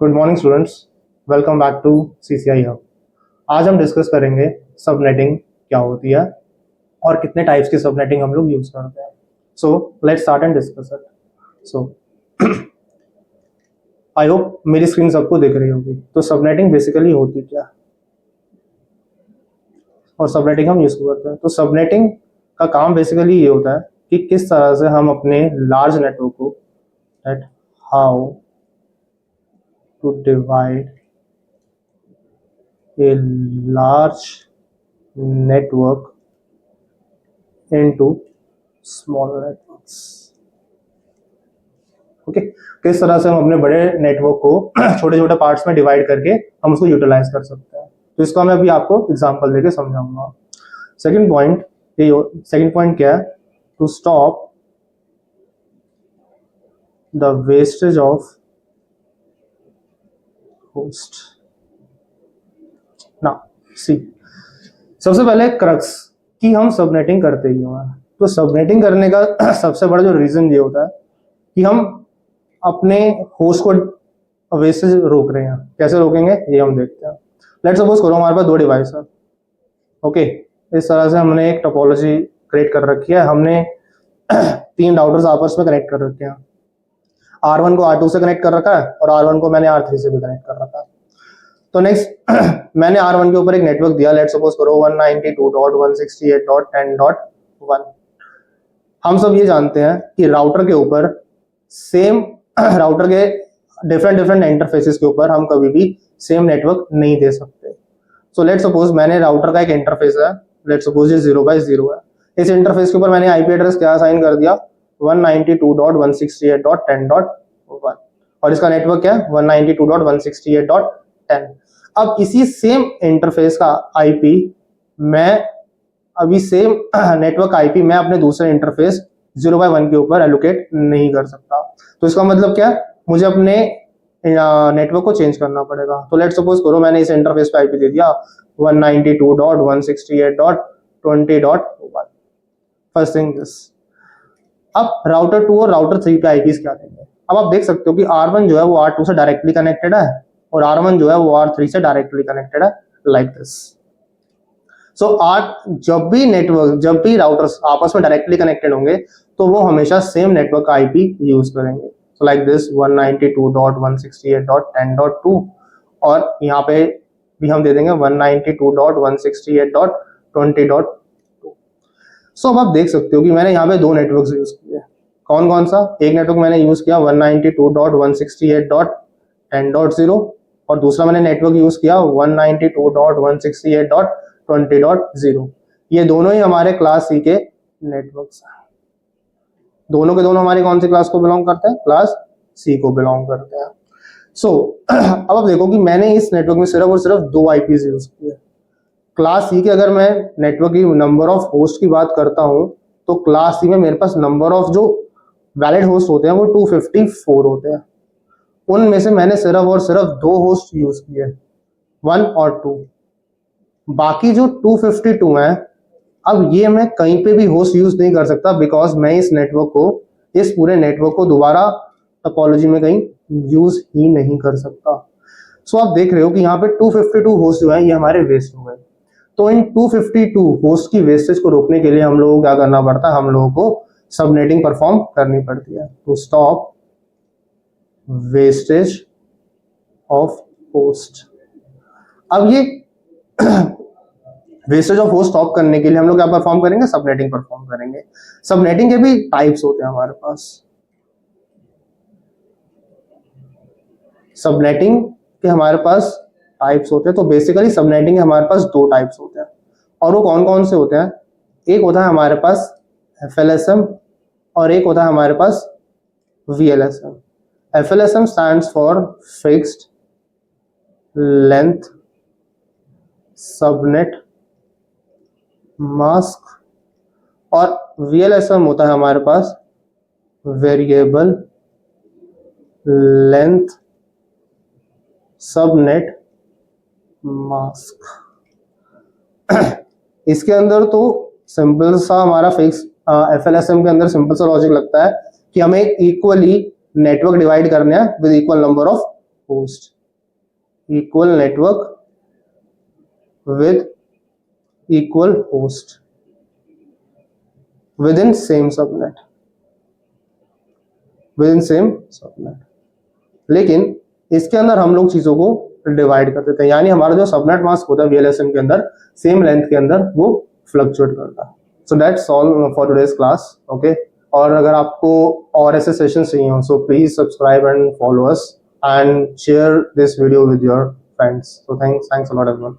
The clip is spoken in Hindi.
Good morning students, welcome back to CCI hub. आज हम डिस्कस करेंगे सबनेटिंग क्या होती है और कितने टाइप्स की सबनेटिंग हम लोग यूज करते हैं। So let's start and discuss it. So I hope मेरी स्क्रीन सबको दिख रही होगी। तो सबनेटिंग बेसिकली होती क्या और सबनेटिंग हम यूज करते हैं। तो सबनेटिंग का काम बेसिकली ये होता है कि किस तरह से हम अपने लार्ज नेटवर्क को at how to divide a large network into smaller networks। Okay, किस तरह से हम अपने बड़े नेटवर्क को छोटे छोटे पार्ट्स में डिवाइड करके हम उसको यूटिलाइज कर सकते हैं। तो इसका मैं अभी आपको एग्जांपल देके समझाऊंगा। सेकंड पॉइंट क्या है? To stop the wastage of host. ना सी, सबसे पहले क्रक्स कि हम सबनेटिंग करते ही हैं। तो सबनेटिंग करने का सबसे बड़ा जो रीजन ये होता है कि हम अपने होस्ट को वेस्टेज रोक रहे हैं। कैसे रोकेंगे ये हम देखते हैं। लेट्स सपोज करो हमारे पास दो डिवाइस है। ओके, इस तरह से हमने एक टोपोलॉजी क्रिएट कर रखी है। हमने 3 राउटर्स आपस में कनेक्ट कर रखे हैं। R1 को R2 से कनेक्ट कर रखा है और R1 को मैंने R3 से भी कनेक्ट कर रखा है। तो नेक्स्ट मैंने R1 के ऊपर एक नेटवर्क दिया। लेट्स सपोज करो 192.168.10.1। हम सब ये जानते हैं कि राउटर के ऊपर सेम राउटर के डिफरेंट इंटरफेसेस के ऊपर हम कभी भी सेम नेटवर्क नहीं दे सकते। सो लेट्स सपोज मैंने राउटर का एक इंटरफेस है। लेट्स सपोज ये 0/0 है। इस इंटरफेस के ऊपर मैंने आईपी एड्रेस क्या असाइन कर दिया? 192.168.10.1 और इसका नेटवर्क क्या है? 192.168.10। अब इसी सेम इंटरफेस का आईपी मैं अभी सेम नेटवर्क आईपी मैं अपने दूसरे इंटरफेस 0/1 के ऊपर एलोकेट नहीं कर सकता। तो इसका मतलब क्या है? मुझे अपने नेटवर्क को चेंज करना पड़ेगा। तो लेट्स सपोज करो मैंने इस इंटरफेस पे आईपी दे दिया 192.168.20.1। First thing this. अब राउटर 2 और राउटर 3 पे आईपीस क्या देंगे? अब आप देख सकते हो कि R1 जो है वो R2 से डायरेक्टली कनेक्टेड है और R1 जो है वो R3 से डायरेक्टली कनेक्टेड है, लाइक दिस। सो जब भी राउटर्स आपस में डायरेक्टली कनेक्टेड होंगे तो वो हमेशा सेम नेटवर्क का आईपी यूज करेंगे। सो लाइक दिस 192.168.10.2 और यहाँ पे भी हम दे देंगे 192.168.20.2। सो अब आप देख सकते हो कि मैंने यहाँ पे 2 नेटवर्क यूज किए। कौन कौन सा? एक नेटवर्क मैंने यूज किया 192.168.10.0 और दूसरा मैंने नेटवर्क यूज किया 192.168.20.0। ये दोनों ही हमारे क्लास सी के नेटवर्क्स हैं। दोनों के दोनों हमारी कौन सी क्लास को बिलोंग करते हैं? क्लास सी को बिलोंग करते हैं। सो अब आप देखो कि मैंने इस नेटवर्क में सिर्फ और सिर्फ 2 आईपीज यूज किए। क्लास सी के अगर मैं नेटवर्क की नंबर ऑफ होस्ट की बात करता हूं तो क्लास सी में मेरे पास नंबर ऑफ जो वैलिड होस्ट होते हैं वो 254 होते हैं। उनमें से मैंने सिर्फ और सिर्फ 2 होस्ट यूज किए, 1 और 2। बाकी जो 252 हैं, अब ये मैं कहीं पे भी होस्ट यूज नहीं कर सकता बिकॉज मैं इस पूरे नेटवर्क को दोबारा टोपोलॉजी में कहीं यूज ही नहीं कर सकता। सो आप देख रहे हो कि यहाँ पे 252 होस्ट जो है ये हमारे वेस्ट हो गए। तो इन 252 होस्ट की वेस्टेज को रोकने के लिए हम लोगों को क्या करना पड़ता है? हम लोगों को सबनेटिंग परफॉर्म करनी पड़ती है to stop wastage of host. अब ये वेस्टेज ऑफ होस्ट स्टॉप करने के लिए हम लोग क्या परफॉर्म करेंगे? सबनेटिंग परफॉर्म करेंगे। सबनेटिंग के भी टाइप्स होते हैं हमारे पास। सबनेटिंग के हमारे पास टाइप्स होते हैं। तो बेसिकली सबनेटिंग के हमारे पास 2 टाइप्स होते हैं और वो कौन कौन से होते हैं? एक होता है हमारे पास FLSM और एक होता है हमारे पास VLSM। FLSM stands for fixed length subnet mask और VLSM होता है हमारे पास वेरिएबल लेंथ सबनेट मास्क। इसके अंदर तो सिंपल सा हमारा फिक्स FLSM के अंदर सिंपल सा लॉजिक लगता है कि हमें इक्वली नेटवर्क डिवाइड करने हैं with equal number of host, equal network with equal host within same subnet, लेकिन इसके अंदर हम लोग चीजों को डिवाइड कर देते हैं, यानी हमारा जो सबनेट मास्क होता है VLSN के अंदर सेम लेंथ के अंदर वो फ्लक्चुएट करता है। So that's all for today's class. Okay, और अगर आपको और ऐसे सेशन चाहिए हो so please subscribe and follow us and share this video with your friends. So thanks a lot everyone.